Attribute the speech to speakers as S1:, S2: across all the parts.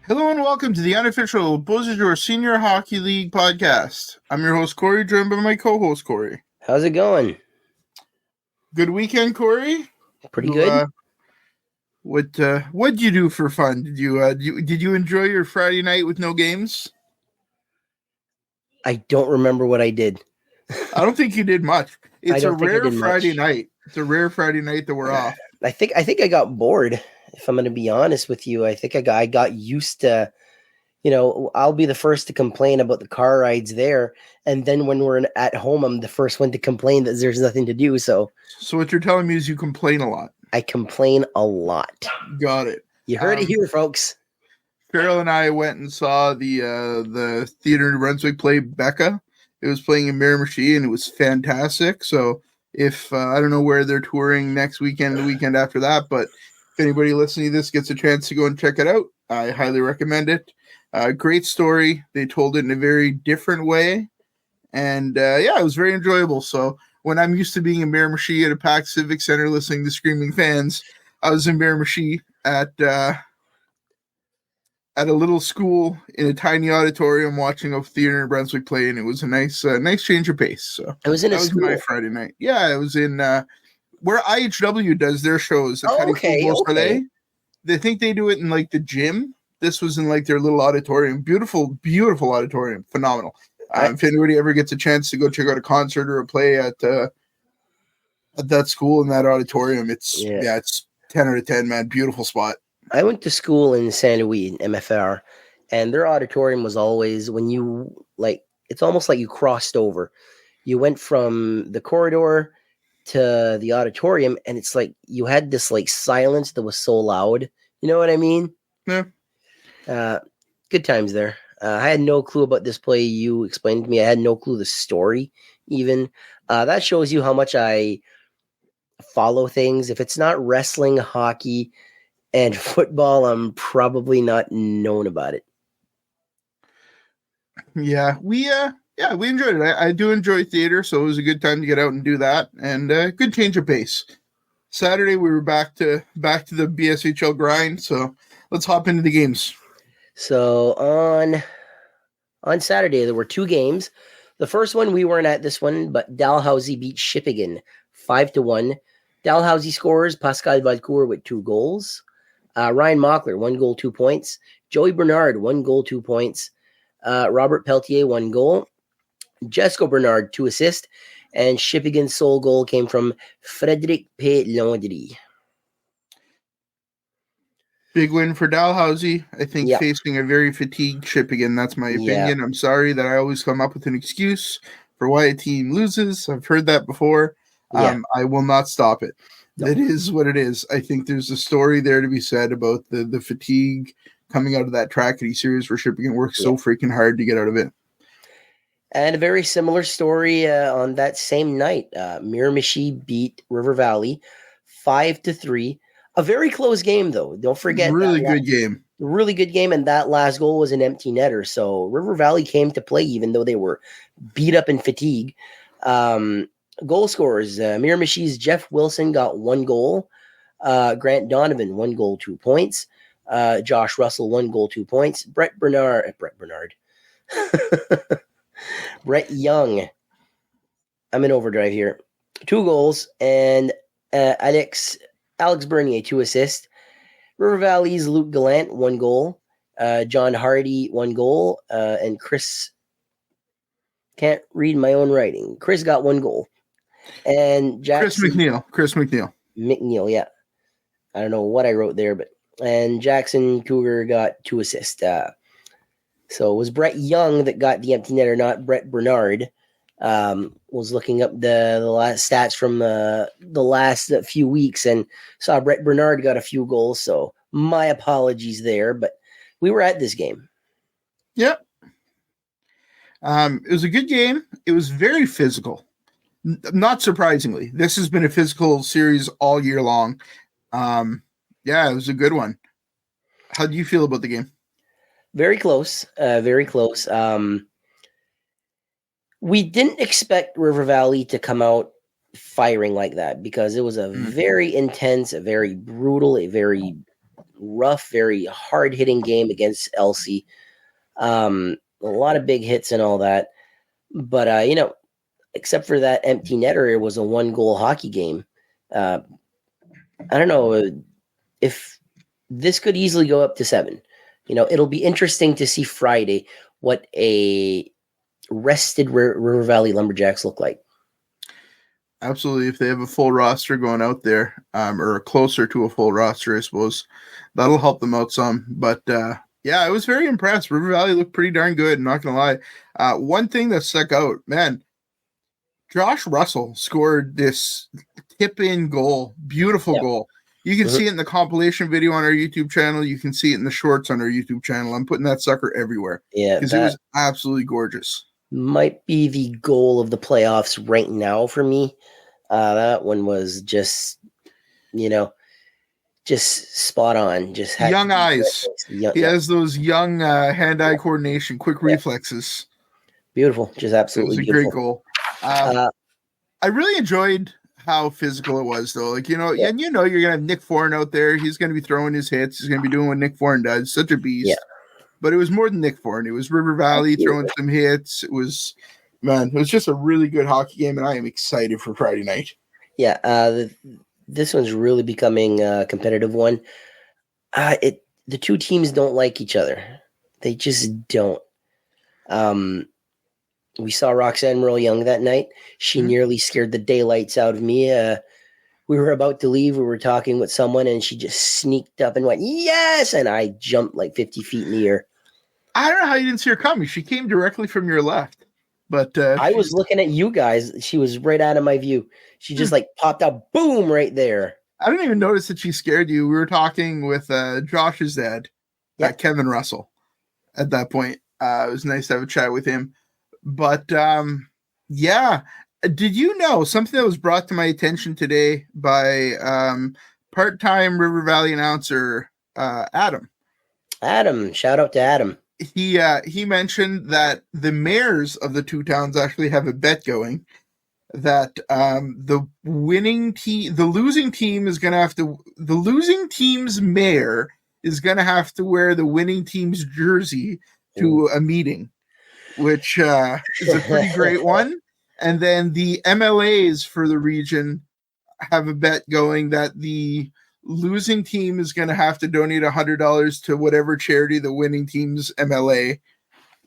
S1: Hello and welcome to the Unofficial BSHL Senior Hockey League podcast. I'm your host, Corey, joined by my co-host, Corey.
S2: How's it going?
S1: Good weekend, Corey?
S2: Pretty good.
S1: What'd you do for fun? Did you enjoy your Friday night with no games?
S2: I don't remember what I did.
S1: I don't think you did much. It's a rare Friday
S2: much.
S1: night. It's a rare Friday night that we're off.
S2: I think I got bored. If I'm going to be honest with you, I think I got used to, I'll be the first to complain about the car rides there, and then when we're at home, I'm the first one to complain that there's nothing to do. So
S1: what you're telling me is you complain a lot.
S2: I complain a lot.
S1: Got it.
S2: You heard it here, folks.
S1: Farrell and I went and saw the Theater in New Brunswick play Becca. It was playing in Miramichi, and it was fantastic. So if I don't know where they're touring next weekend, the weekend after that, but if anybody listening to this gets a chance to go and check it out, I highly recommend it. Great story. They told it in a very different way, and it was very enjoyable. So when I'm used to being in Miramichi at a packed Civic Center listening to screaming fans, I was in Miramichi at a little school in a tiny auditorium watching a Theater in Brunswick play, and it was a nice change of pace. So
S2: it was in a school.
S1: That was my Friday night. Yeah, it was in where IHW does their shows.
S2: Okay.
S1: They think they do it in like the gym. This was in like their little auditorium. Beautiful, beautiful auditorium. Phenomenal. If anybody ever gets a chance to go check out a concert or a play at that school in that auditorium, it's 10 out of 10, man. Beautiful spot.
S2: I went to school in St. Louis, in MFR, and their auditorium was always, it's almost like you crossed over. You went from the corridor to the auditorium, and it's like you had this like silence that was so loud. You know what I mean?
S1: Yeah.
S2: Good times there. I had no clue about this play you explained to me. I had no clue the story even. That shows you how much I follow things. If it's not wrestling, hockey, and football, I'm probably not known about it.
S1: Yeah, we enjoyed it. I do enjoy theater, so it was a good time to get out and do that, and good change of pace. Saturday we were back to the BSHL grind, so let's hop into the games.
S2: So on Saturday there were two games. The first one we weren't at this one, but Dalhousie beat Shippigan 5-1. Dalhousie scores Pascal Valcourt with 2 goals. Ryan Mockler, 1 goal, 2 points. Joey Bernard, 1 goal, 2 points. Robert Pelletier, 1 goal. Jesco Bernard, 2 assists. And Shippigan's sole goal came from Frédéric P. Landry.
S1: Big win for Dalhousie. I think facing a very fatigued Shippigan. That's my opinion. I'm sorry that I always come up with an excuse for why a team loses. I've heard that before. I will not stop it. No. It is what it is. I think there's a story there to be said about the fatigue coming out of that Trackety series where Shippigan worked so freaking hard to get out of it.
S2: And a very similar story on that same night. Miramichi beat River Valley 5-3. A very close game, though. Don't forget.
S1: Really good game.
S2: Really good game, and that last goal was an empty netter. So River Valley came to play even though they were beat up in fatigue. Goal scorers, Miramichi's Jeff Wilson got 1 goal. Grant Donovan, 1 goal, 2 points. Josh Russell, 1 goal, 2 points. Brett Young. I'm in overdrive here. 2 goals. And Alex Bernier, 2 assists. River Valley's Luke Gallant, 1 goal. John Hardy, 1 goal. And Chris, can't read my own writing. Chris got 1 goal. And Jackson,
S1: Chris McNeil,
S2: yeah. I don't know what I wrote there, and Jackson Cougar got 2 assists. So it was Brett Young that got the empty netter, not Brett Bernard. Was looking up the last stats from the last few weeks and saw Brett Bernard got a few goals. So my apologies there, but we were at this game.
S1: Yep. It was a good game. It was very physical. Not surprisingly, this has been a physical series all year long. It was a good one. How do you feel about the game?
S2: Very close. Very close. We didn't expect River Valley to come out firing like that because it was a very intense, a very brutal, a very rough, very hard-hitting game against Elsie. A lot of big hits and all that. But, except for that empty netter, it was a one-goal hockey game. I don't know if this could easily go up to 7. It'll be interesting to see Friday what a rested River Valley Lumberjacks look like.
S1: Absolutely. If they have a full roster going out there, or closer to a full roster, I suppose that'll help them out some. But yeah, I was very impressed. River Valley looked pretty darn good. Not gonna lie. One thing that stuck out, man, Josh Russell scored this tip-in goal, beautiful goal. You can see it in the compilation video on our YouTube channel. You can see it in the shorts on our YouTube channel. I'm putting that sucker everywhere.
S2: Yeah,
S1: because it was absolutely gorgeous.
S2: Might be the goal of the playoffs right now for me. That one was just, just spot on. Just had
S1: young eyes. He has those young hand-eye coordination, quick reflexes.
S2: Beautiful, just absolutely
S1: it was a
S2: beautiful.
S1: Great goal. I really enjoyed how physical it was, though. Like, and you're gonna have Nick Foran out there. He's gonna be throwing his hits. He's gonna be doing what Nick Foran does. Such a beast.
S2: Yeah.
S1: But it was more than Nick Foran. It was River Valley throwing some hits. It was just a really good hockey game, and I am excited for Friday night.
S2: Yeah, this one's really becoming a competitive one. The two teams don't like each other. They just don't. We saw Roxanne Merle Young that night. She nearly scared the daylights out of me. We were about to leave. We were talking with someone, and she just sneaked up and went, "Yes!" And I jumped like 50 feet in the air.
S1: I don't know how you didn't see her coming. She came directly from your left. But
S2: I was looking at you guys. She was right out of my view. She just popped out, boom, right there.
S1: I didn't even notice that she scared you. We were talking with Josh's dad, Kevin Russell, at that point. It was nice to have a chat with him. But, did you know something that was brought to my attention today by part-time River Valley announcer Adam?
S2: Adam, shout out to Adam.
S1: He mentioned that the mayors of the two towns actually have a bet going that the losing team's mayor is going to have to wear the winning team's jersey to a meeting, which is a pretty great one. And then the MLAs for the region have a bet going that the losing team is going to have to donate $100 to whatever charity the winning team's MLA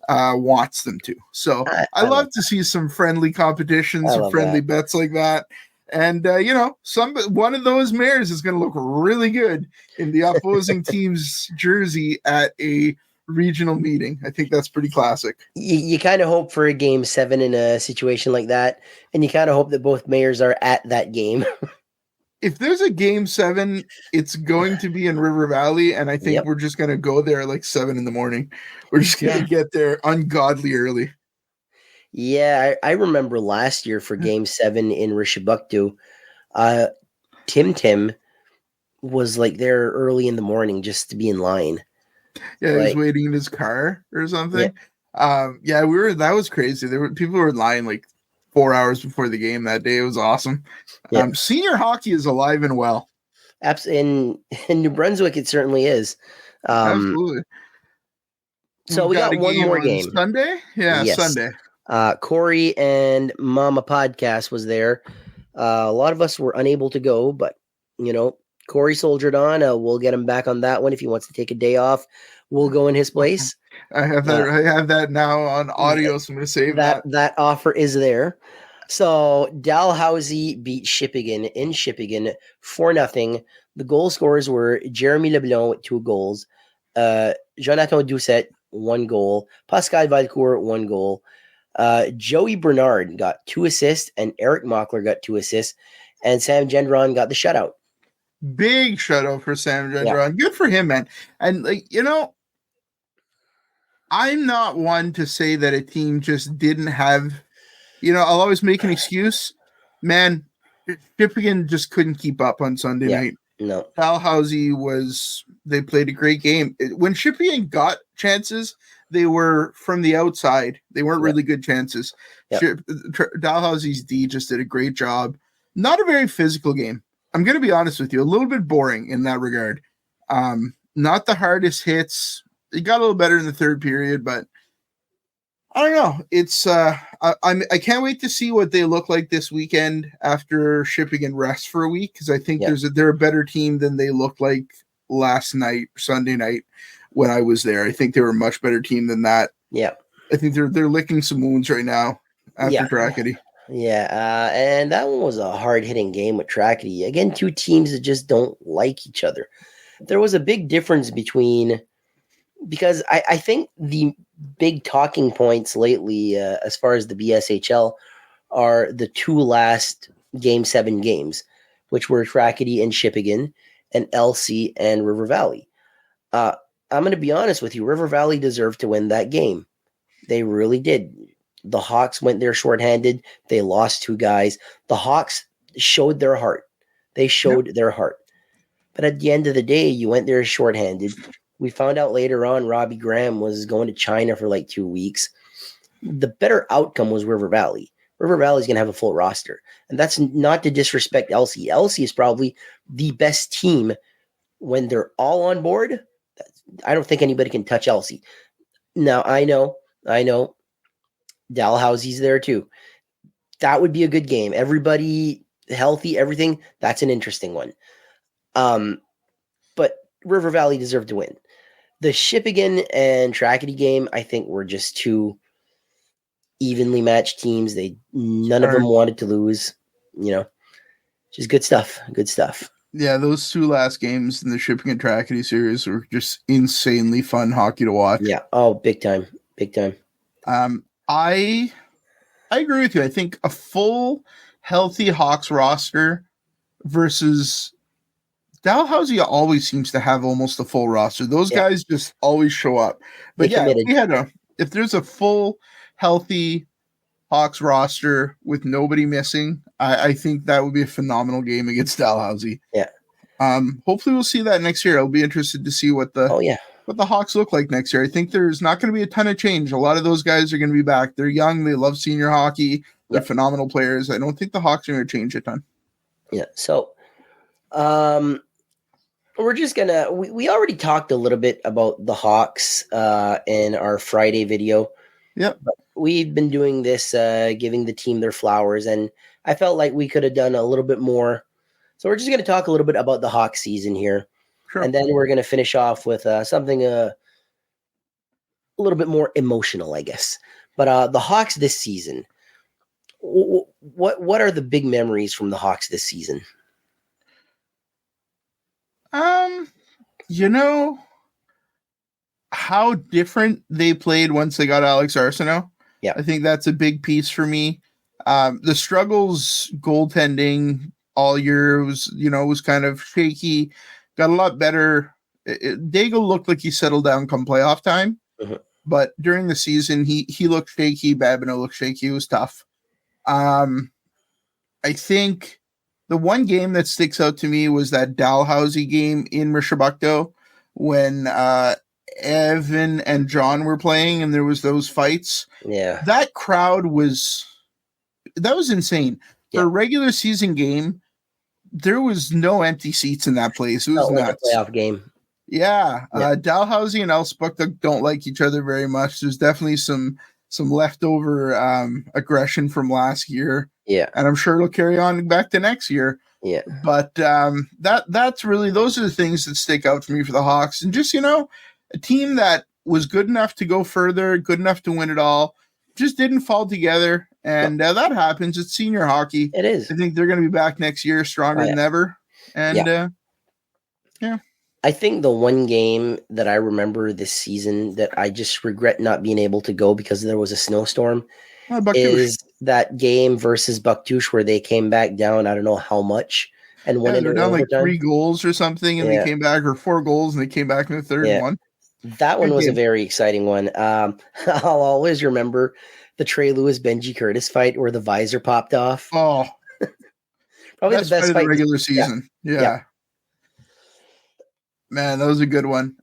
S1: wants them to. So I love to see some friendly competitions, some friendly bets like that. And, one of those mayors is going to look really good in the opposing team's jersey at a regional meeting. I think that's pretty classic.
S2: You kind of hope for a game 7 in a situation like that. And you kind of hope that both mayors are at that game.
S1: If there's a game 7, it's going to be in River Valley, and I think we're just going to go there like 7 a.m. We're just going to get there ungodly early.
S2: Yeah, I remember last year for game 7 in Rishabuktu, Tim was like there early in the morning just to be in line.
S1: Yeah, he was waiting in his car or something. Yeah, that was crazy. People were in line like 4 hours before the game that day. It was awesome. Senior hockey is alive and well. In New Brunswick, it certainly is. Absolutely.
S2: So we got one more game.
S1: Sunday? Yeah, yes. Sunday.
S2: Corey and Mama Podcast was there. A lot of us were unable to go, but, Corey soldiered on. We'll get him back on that one. If he wants to take a day off, we'll go in his place.
S1: I have that now on audio, so I'm going to save that.
S2: That offer is there. So Dalhousie beat Shippigan in Shippigan 4-0. The goal scorers were Jeremy Leblanc with 2 goals, Jonathan Doucette 1 goal, Pascal Valcourt 1 goal, Joey Bernard got 2 assists, and Eric Mockler got 2 assists, and Sam Gendron got the shutout.
S1: Big shutout for Sam Gendron. Good for him, man. And I'm not one to say that a team just didn't have, I'll always make an excuse. Man, Shippigan just couldn't keep up on Sunday night.
S2: No.
S1: Dalhousie they played a great game. When Shippigan got chances, they were from the outside. They weren't really good chances. Dalhousie's D just did a great job. Not a very physical game. I'm going to be honest with you, a little bit boring in that regard. not the hardest hits. It got a little better in the third period, but I don't know. It's I can't wait to see what they look like this weekend after shipping and rest for a week, because I think they're a better team than they looked like last night, Sunday night, when I was there. I think they were a much better team than that.
S2: Yeah,
S1: I think they're licking some wounds right now after Trackety.
S2: Yeah, and that one was a hard-hitting game with Trackety. Again, two teams that just don't like each other. There was a big difference because I think the big talking points lately, as far as the BSHL, are the two last Game 7 games, which were Trackety and Shippigan, and LC and River Valley. I'm going to be honest with you. River Valley deserved to win that game. They really did. The Hawks went there shorthanded. They lost two guys. The Hawks showed their heart. They showed their heart. But at the end of the day, you went there shorthanded. We found out later on Robbie Graham was going to China for like 2 weeks. The better outcome was River Valley. River Valley is going to have a full roster. And that's not to disrespect LC. LC is probably the best team when they're all on board. I don't think anybody can touch LC. Now, I know. Dalhousy's there too. That would be a good game. Everybody healthy, everything. That's an interesting one. But River Valley deserved to win. The Shippigan and Trackety game, I think, were just two evenly matched teams. None of them wanted to lose. Just good stuff. Good stuff.
S1: Yeah, those two last games in the Shippigan Trackety series were just insanely fun hockey to watch.
S2: Yeah. Oh, big time. Big time.
S1: I agree with you. I think a full, healthy Hawks roster versus Dalhousie always seems to have almost a full roster. Those guys just always show up. But if there's a full, healthy Hawks roster with nobody missing, I think that would be a phenomenal game against Dalhousie.
S2: Yeah.
S1: Hopefully we'll see that next year. I'll be interested to see what the Hawks look like next year. I think there's not going to be a ton of change. A lot of those guys are going to be back. They're young. They love senior hockey. They're phenomenal players. I don't think the Hawks are going to change a ton.
S2: Yeah. So, we're just going to, we already talked a little bit about the Hawks in our Friday video.
S1: Yeah.
S2: We've been doing this, giving the team their flowers, and I felt like we could have done a little bit more. So we're just going to talk a little bit about the Hawks season here.
S1: Sure.
S2: And then we're going to finish off with something a little bit more emotional, I guess. But the Hawks this season, what are the big memories from the Hawks this season?
S1: How different they played once they got Alex Arsenault.
S2: Yeah.
S1: I think that's a big piece for me. The struggles goaltending all year was kind of shaky. Got a lot better. Daigle looked like he settled down come playoff time, but during the season, he looked shaky. Babineau looked shaky. It was tough. I think the one game that sticks out to me was that Dalhousie game in Rishabukto when Evan and John were playing and there was those fights.
S2: Yeah.
S1: That crowd was insane. For a regular season game, there was no empty seats in that place. It was nuts.
S2: Like a playoff game.
S1: Yeah. Dalhousie and Elspeth don't like each other very much. There's definitely some leftover aggression from last year.
S2: Yeah.
S1: And I'm sure it'll carry on back to next year.
S2: Yeah.
S1: But that's really, those are the things that stick out for me for the Hawks. And just, a team that was good enough to go further, good enough to win it all, just didn't fall together. And that happens. It's senior hockey.
S2: It is.
S1: I think they're going to be back next year stronger than ever. And
S2: I think the one game that I remember this season that I just regret not being able to go because there was a snowstorm is that game versus Bucktouche where they came back down, I don't know how much, and won into
S1: down
S2: overtime.
S1: Like 3 goals or something, and they came back, or 4 goals, and they came back in the third one.
S2: That one was a very exciting one. I'll always remember the Trey Lewis Benji Curtis fight where the visor popped off.
S1: Oh,
S2: probably the best fight
S1: of the regular season. Yeah. Man, that was a good one.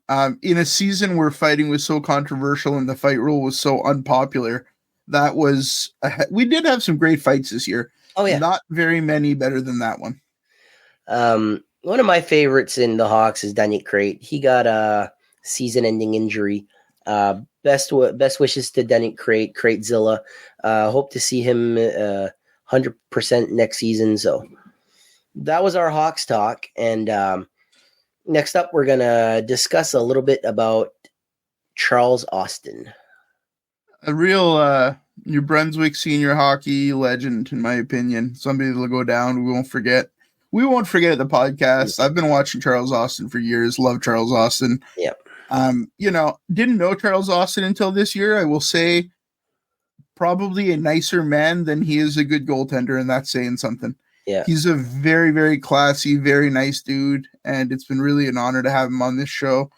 S1: In a season where fighting was so controversial and the fight rule was so unpopular, we did have some great fights this year.
S2: Oh yeah,
S1: not very many better than that one.
S2: One of my favorites in the Hawks is Daniel Crate. He got a season-ending injury. Best wishes to Daniel Crate, Cratezilla. Hope to see him 100% next season. So that was our Hawks talk. And next up, we're going to discuss a little bit about Charles Austin.
S1: A real New Brunswick senior hockey legend, in my opinion. Somebody that'll go down. We won't forget. We won't forget the podcast. I've been watching Charles Austin for years. Love Charles Austin.
S2: Yep.
S1: Didn't know Charles Austin until this year. I will say probably a nicer man than he is a good goaltender, and that's saying something.
S2: Yeah.
S1: He's a very, very classy, very nice dude, and it's been really an honor to have him on this show.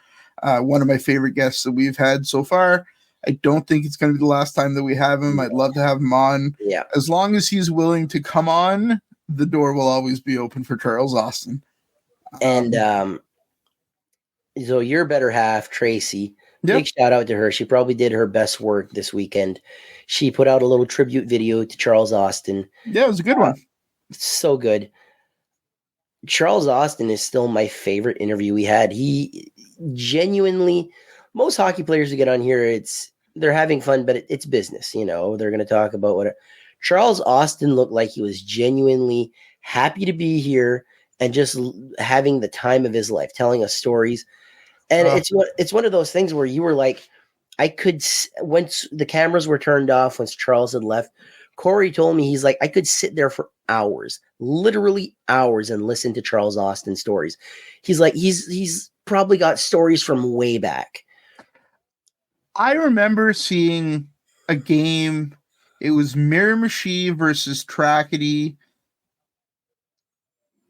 S1: One of my favorite guests that we've had so far. I don't think it's going to be the last time that we have him. I'd love to have him on.
S2: Yeah.
S1: As long as he's willing to come on, the door will always be open for Charles Austin.
S2: And so your better half, Tracy, big shout out to her. She probably did her best work this weekend. She put out a little tribute video to Charles Austin.
S1: Yeah, it was a good one.
S2: So good. Charles Austin is still my favorite interview we had. He genuinely, most hockey players who get on here, they're having fun, but it's business. They're going to talk about what Charles Austin looked like. He was genuinely happy to be here and just having the time of his life, telling us stories. And it's one of those things where you were like, once the cameras were turned off, once Charles had left, Corey told me, he's like, I could sit there for hours, literally hours, and listen to Charles Austin stories. He's like, he's probably got stories from way back.
S1: I remember seeing a game. It was Miramichi versus Trackety.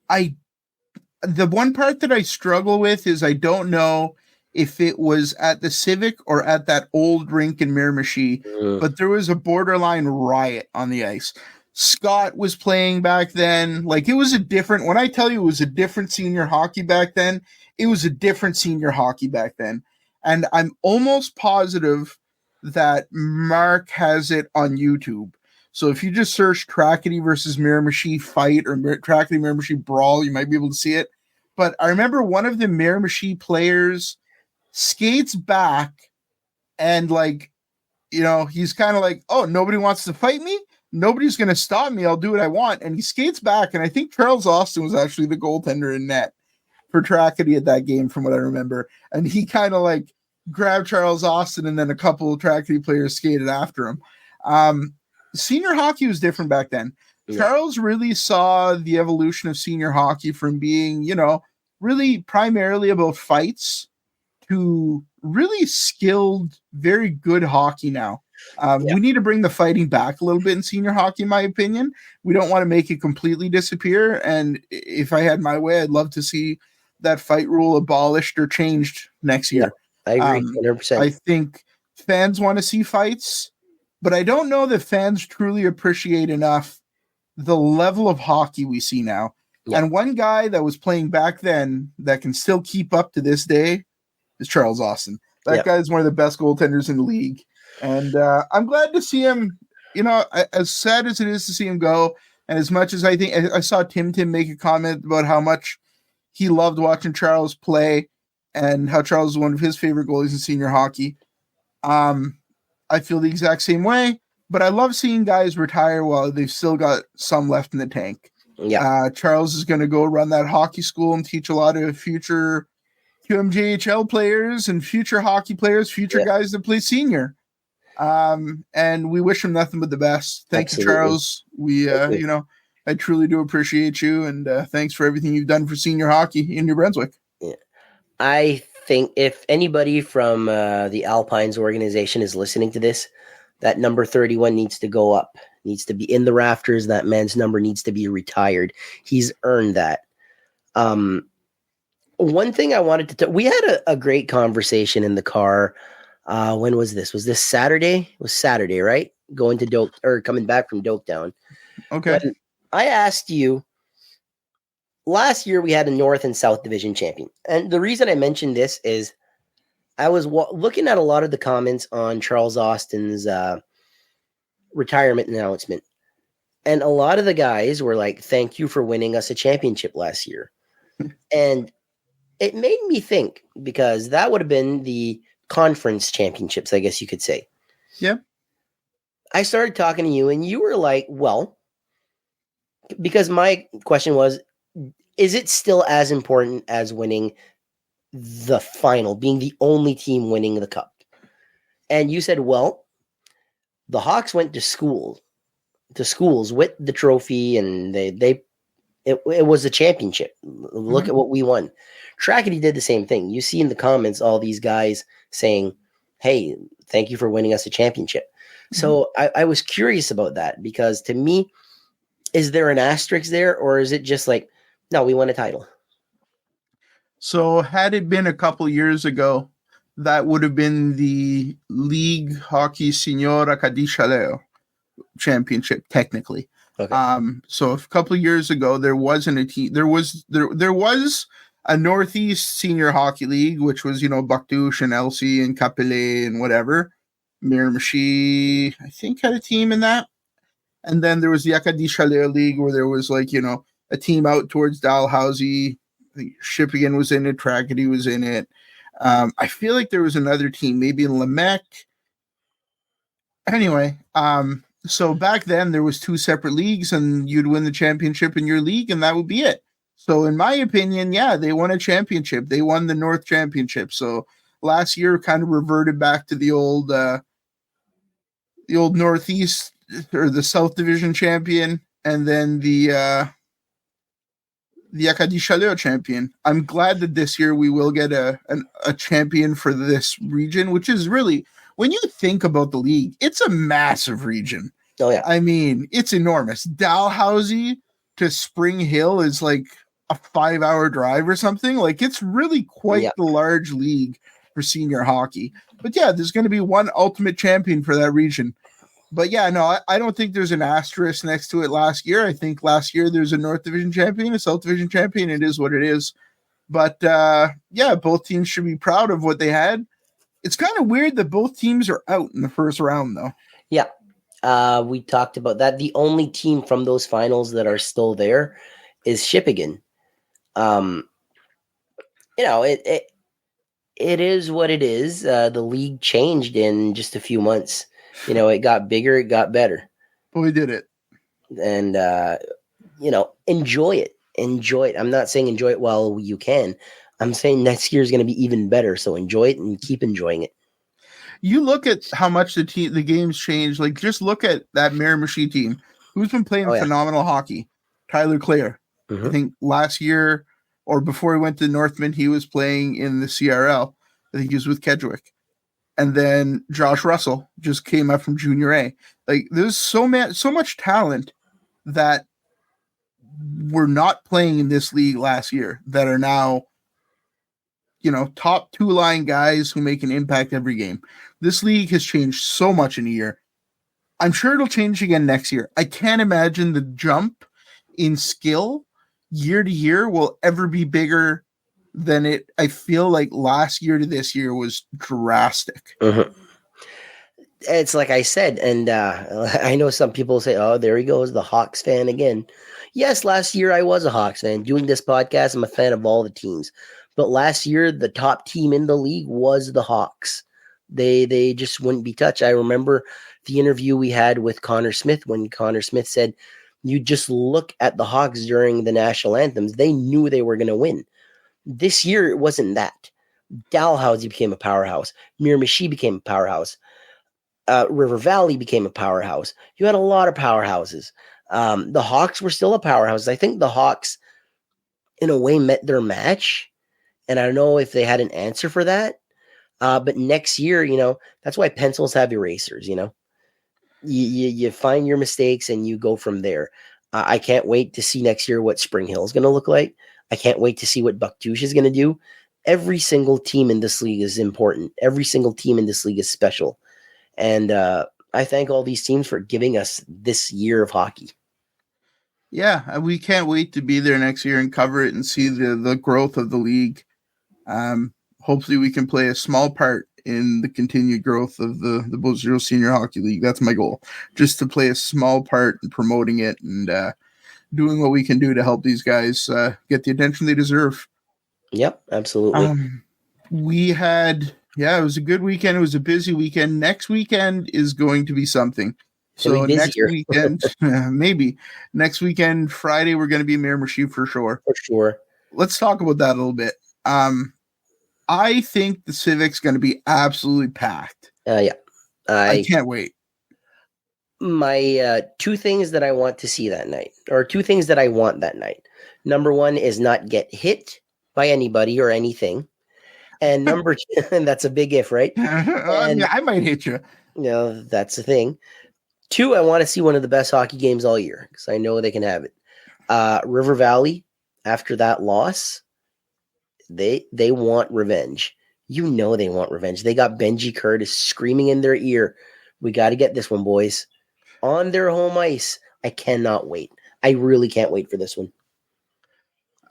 S1: The one part that I struggle with is I don't know if it was at the Civic or at that old rink in Miramichi, but there was a borderline riot on the ice. Scott was playing back then. Like, it was when I tell you it was a different senior hockey back then, it was a different senior hockey back then. And I'm almost positive that Mark has it on YouTube. So if you just search Trackety versus Miramichi fight or Trackety Miramichi brawl, you might be able to see it. But I remember one of the Miramichi players skates back and he's kind of like, oh, nobody wants to fight me? Nobody's going to stop me. I'll do what I want. And he skates back. And I think Charles Austin was actually the goaltender in net for Trackety at that game, from what I remember. And he kind of grabbed Charles Austin, and then a couple of Trackety players skated after him. Senior hockey was different back then. Yeah. Charles really saw the evolution of senior hockey from being, really primarily about fights to really skilled, very good hockey now. We need to bring the fighting back a little bit in senior hockey, in my opinion. We don't want to make it completely disappear. And if I had my way, I'd love to see that fight rule abolished or changed next year.
S2: I agree, 100%.
S1: I think fans want to see fights, but I don't know that fans truly appreciate enough the level of hockey we see now. Yeah. And one guy that was playing back then that can still keep up to this day is Charles Austin. That guy is one of the best goaltenders in the league. And I'm glad to see him, as sad as it is to see him go, and as much as I think I saw Tim make a comment about how much he loved watching Charles play and how Charles is one of his favorite goalies in senior hockey. I feel the exact same way, but I love seeing guys retire while they've still got some left in the tank. Yeah. Charles is going to go run that hockey school and teach a lot of future QMJHL players and future hockey players, future guys that play senior. And we wish him nothing but the best. Thank you, Charles. We, I truly do appreciate you, and thanks for everything you've done for senior hockey in New Brunswick.
S2: Yeah. I think if anybody from the Alpines organization is listening to this, that number 31 needs to go up, needs to be in the rafters. That man's number needs to be retired. He's earned that. One thing I wanted to we had a great conversation in the car. When was this? Was this Saturday? It was Saturday, right? Going to coming back from Doketown.
S1: Okay.
S2: When I asked you, last year we had a North and South Division champion. And the reason I mentioned this is I was looking at a lot of the comments on Charles Austin's retirement announcement. And a lot of the guys were like, thank you for winning us a championship last year. And it made me think, because that would have been the conference championships, I guess you could say.
S1: Yeah.
S2: I started talking to you, and you were like, well, because my question was, is it still as important as winning the final, being the only team winning the cup? And you said, well, the Hawks went to schools with the trophy, and it was a championship. Look at what we won. Trackety did the same thing. You see in the comments all these guys saying, hey, thank you for winning us a championship. So I was curious about that, because to me, is there an asterisk there, or is it just like, no, we won a title?
S1: So had it been a couple years ago, that would have been the League Hockey Signora Cadichaleo championship, technically.
S2: Okay.
S1: So a couple of years ago, there wasn't a team. There was a Northeast Senior Hockey League, which was, Bucktouche and Elsie and Capelé and whatever. Miramichi, I think, had a team in that. And then there was the Acadie League, where there was a team out towards Dalhousie. Shippigan was in it. Trackety was in it. I feel like there was another team, maybe in Lamech. Anyway, so back then there was 2 separate leagues, and you'd win the championship in your league, and that would be it. So in my opinion, yeah, they won a championship. They won the North Championship. So last year kind of reverted back to the old Northeast or the South Division champion, and then the Acadie Chaleur champion. I'm glad that this year we will get a champion for this region, which is really, when you think about the league, it's a massive region.
S2: Oh, yeah.
S1: I mean, it's enormous. Dalhousie to Spring Hill is like a 5-hour drive or something. Like, it's really quite the large league for senior hockey. But yeah, there's going to be one ultimate champion for that region. But yeah, no, I don't think there's an asterisk next to it last year. I think last year there's a North Division champion, a South Division champion. It is what it is. But yeah, both teams should be proud of what they had. It's kind of weird that both teams are out in the first round, though.
S2: Yeah. We talked about that. The only team from those finals that are still there is Shippigan. It is what it is. The league changed in just a few months. It got bigger, it got better.
S1: But we did it.
S2: And, enjoy it. Enjoy it. I'm not saying enjoy it while you can. I'm saying next year is going to be even better. So enjoy it and keep enjoying it.
S1: You look at how much the games changed. Like, just look at that Miramichi team, who's been playing phenomenal hockey. Tyler Clare. Mm-hmm. I think last year, or before he went to Northman, he was playing in the CRL. I think he was with Kedgwick. And then Josh Russell just came up from Junior A. Like, there's so much talent that were not playing in this league last year that are now, top 2-line guys who make an impact every game. This league has changed so much in a year. I'm sure it'll change again next year. I can't imagine the jump in skill year to year will ever be bigger than it. I feel like last year to this year was drastic.
S2: Mm-hmm. It's like I said, and I know some people say, oh, there he goes, the Hawks fan again. Yes, last year I was a Hawks fan. Doing this podcast, I'm a fan of all the teams. But last year, the top team in the league was the Hawks. They just wouldn't be touched. I remember the interview we had with Connor Smith when Connor Smith said, you just look at the Hawks during the national anthems. They knew they were going to win. This year, it wasn't that. Dalhousie became a powerhouse. Miramichi became a powerhouse. River Valley became a powerhouse. You had a lot of powerhouses. The Hawks were still a powerhouse. I think the Hawks, in a way, met their match. And I don't know if they had an answer for that. But next year, that's why pencils have erasers, You find your mistakes and you go from there. I can't wait to see next year what Spring Hill is going to look like. I can't wait to see what Bucktouche is going to do. Every single team in this league is important. Every single team in this league is special. And I thank all these teams for giving us this year of hockey.
S1: Yeah, we can't wait to be there next year and cover it and see the growth of the league. Hopefully we can play a small part in the continued growth of the Beauce Senior Hockey League. That's my goal, just to play a small part in promoting it and doing what we can do to help these guys get the attention they deserve.
S2: Yep, absolutely.
S1: We had, it was a good weekend. It was a busy weekend. Next weekend is going to be something. So next weekend, maybe next weekend, Friday, we're going to be Miramichi for sure.
S2: For sure.
S1: Let's talk about that a little bit. I think the Civic's going to be absolutely packed.
S2: Yeah.
S1: I can't wait.
S2: My two things that I want to see that night, or two things that I want that night. Number one is not get hit by anybody or anything. And number two, and that's a big if, right? And,
S1: I might hit you.
S2: That's the thing. Two, I want to see one of the best hockey games all year because I know they can have it. River Valley, after that loss, they want revenge. They want revenge. They got Benji Curtis screaming in their ear, "We got to get this one, boys." On their home ice. I cannot wait. I really can't wait for this one.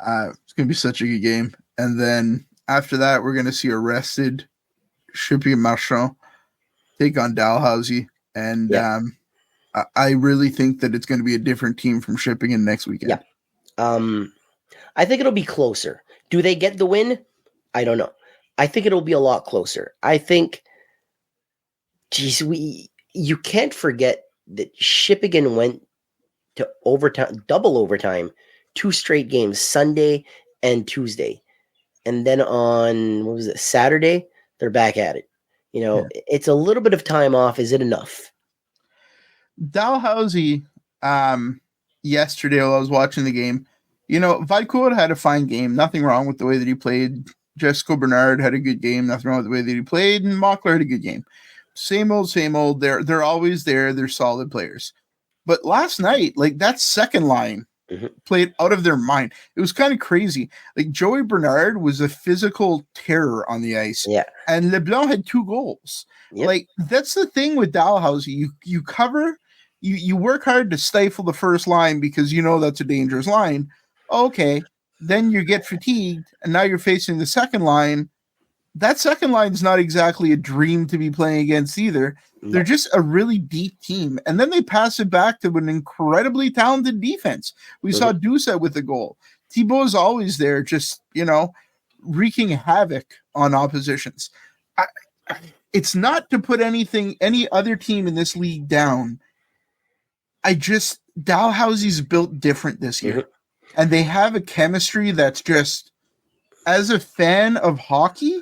S1: It's going to be such a good game. And then after that, we're going to see arrested Shipping Marchand take on Dalhousie. And I really think that it's going to be a different team from Shipping in next weekend.
S2: Yeah. I think it'll be closer. Do they get the win? I don't know. I think it'll be a lot closer. I think, you can't forget that Shippigan went to overtime, double overtime, 2 straight games, Sunday and Tuesday. And then on, Saturday, they're back at it. It's a little bit of time off. Is it enough?
S1: Dalhousie, yesterday while I was watching the game, Vidcourt had a fine game. Nothing wrong with the way that he played. Jessica Bernard had a good game. Nothing wrong with the way that he played. And Mockler had a good game. Same old. They're always there. They're solid players. But last night, that second line played out of their mind. It was kind of crazy. Joey Bernard was a physical terror on the ice.
S2: Yeah.
S1: And LeBlanc had 2 goals. Yep. That's the thing with Dalhousie. You cover, you work hard to stifle the first line because that's a dangerous line. Okay. Then you get fatigued, and now you're facing the second line. That second line is not exactly a dream to be playing against either. No. They're just a really deep team. And then they pass it back to an incredibly talented defense. We saw Doucet with a goal. Thibault's always there, just, wreaking havoc on oppositions. It's not to put any other team in this league down. Dalhousie's built different this year. And they have a chemistry that's just, as a fan of hockey,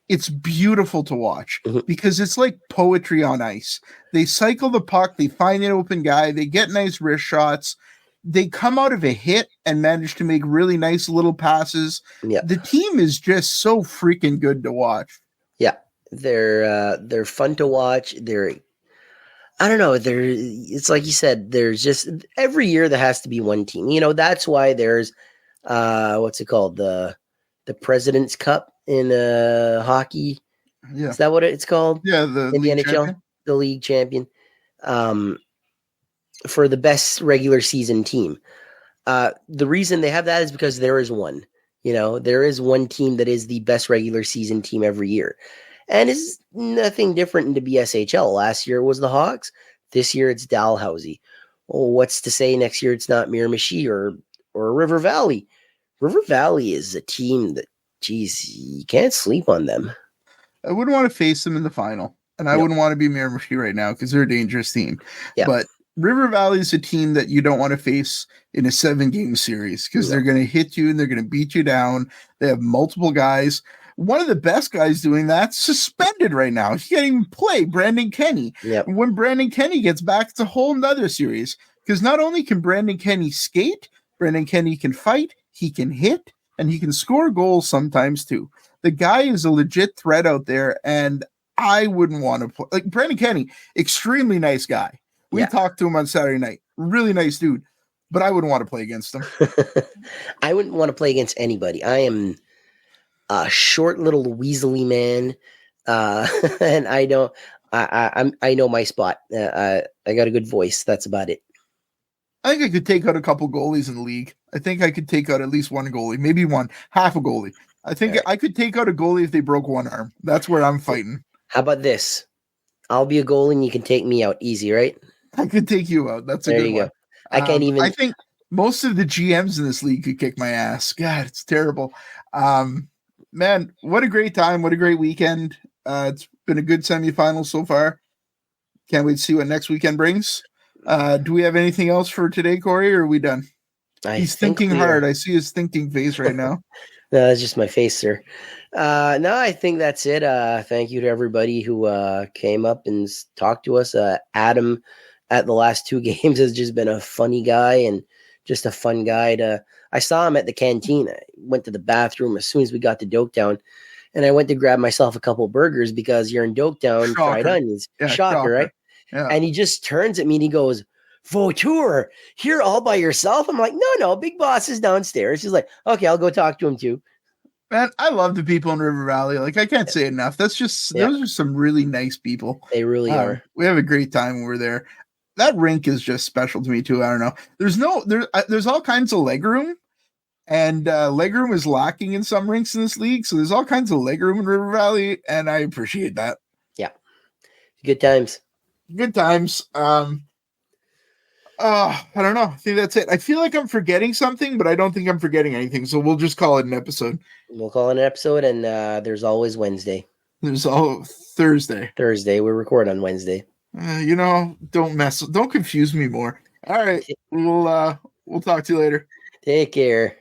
S1: it's beautiful to watch because it's like poetry on ice. They cycle the puck, they find an open guy, they get nice wrist shots, they come out of a hit and manage to make really nice little passes. Yeah. The team is just so freaking good to watch.
S2: Yeah, they're fun to watch. I don't know. It's like you said. There's just every year there has to be one team. That's why there's what's it called, the President's Cup in hockey. Yeah, is that what it's called?
S1: Yeah, the
S2: NHL, champion. The league champion, for the best regular season team. The reason they have that is because there is one. There is one team that is the best regular season team every year. And it's nothing different in the BSHL. Last year it was the Hawks. This year it's Dalhousie. Well, what's to say next year it's not Miramichi or River Valley? River Valley is a team that, you can't sleep on them.
S1: I wouldn't want to face them in the final. And I wouldn't want to be Miramichi right now because they're a dangerous team. Yeah. But River Valley is a team that you don't want to face in a 7-game series because they're going to hit you and they're going to beat you down. They have multiple guys. One of the best guys doing that suspended right now. He can't even play, Brandon Kenny. Yep. When Brandon Kenny gets back, it's a whole nother series because not only can Brandon Kenny skate, Brandon Kenny can fight, he can hit, and he can score goals sometimes too. The guy is a legit threat out there, and I wouldn't want to play. Brandon Kenny, extremely nice guy. We talked to him on Saturday night. Really nice dude, but I wouldn't want to play against him.
S2: I wouldn't want to play against anybody. I am a short little weaselly man, and I know my spot. I got a good voice. That's about it.
S1: I think I could take out a couple goalies in the league. I think I could take out at least one goalie, maybe half a goalie. I think I could take out a goalie if they broke one arm. That's where I'm fighting.
S2: How about this? I'll be a goalie and you can take me out easy, right?
S1: I could take you out. That's a good one.
S2: Go. I can't even.
S1: I think most of the GMs in this league could kick my ass. God, it's terrible. Man, what a great time. What a great weekend. It's been a good semifinal so far. Can't wait to see what next weekend brings. Do we have anything else for today, Corey, or are we done? He's thinking hard. I see his thinking face right now.
S2: No, that's just my face, sir. No, I think that's it. Thank you to everybody who came up and talked to us. Adam at the last two games has just been a funny guy and just a fun guy. I saw him at the canteen. I went to the bathroom as soon as we got to Doketown, and I went to grab myself a couple burgers because you're in Doketown, fried onions. Yeah, shocker, right? Yeah. And he just turns at me and he goes, Vautour, here all by yourself? I'm like, no, Big Boss is downstairs. He's like, okay, I'll go talk to him too.
S1: Man, I love the people in River Valley. Like, I can't say enough. Those are some really nice people.
S2: They really are.
S1: We have a great time when we're there. That rink is just special to me too. I don't know. There's all kinds of leg room, and leg room is lacking in some rinks in this league. So there's all kinds of leg room in River Valley, and I appreciate that.
S2: Yeah, good times.
S1: Good times. I don't know. I think that's it. I feel like I'm forgetting something, but I don't think I'm forgetting anything. So we'll just call it an episode.
S2: We'll call it an episode, and there's always Wednesday.
S1: There's Thursday.
S2: Thursday. We record on Wednesday.
S1: Don't confuse me more. All right. We'll talk to you later.
S2: Take care.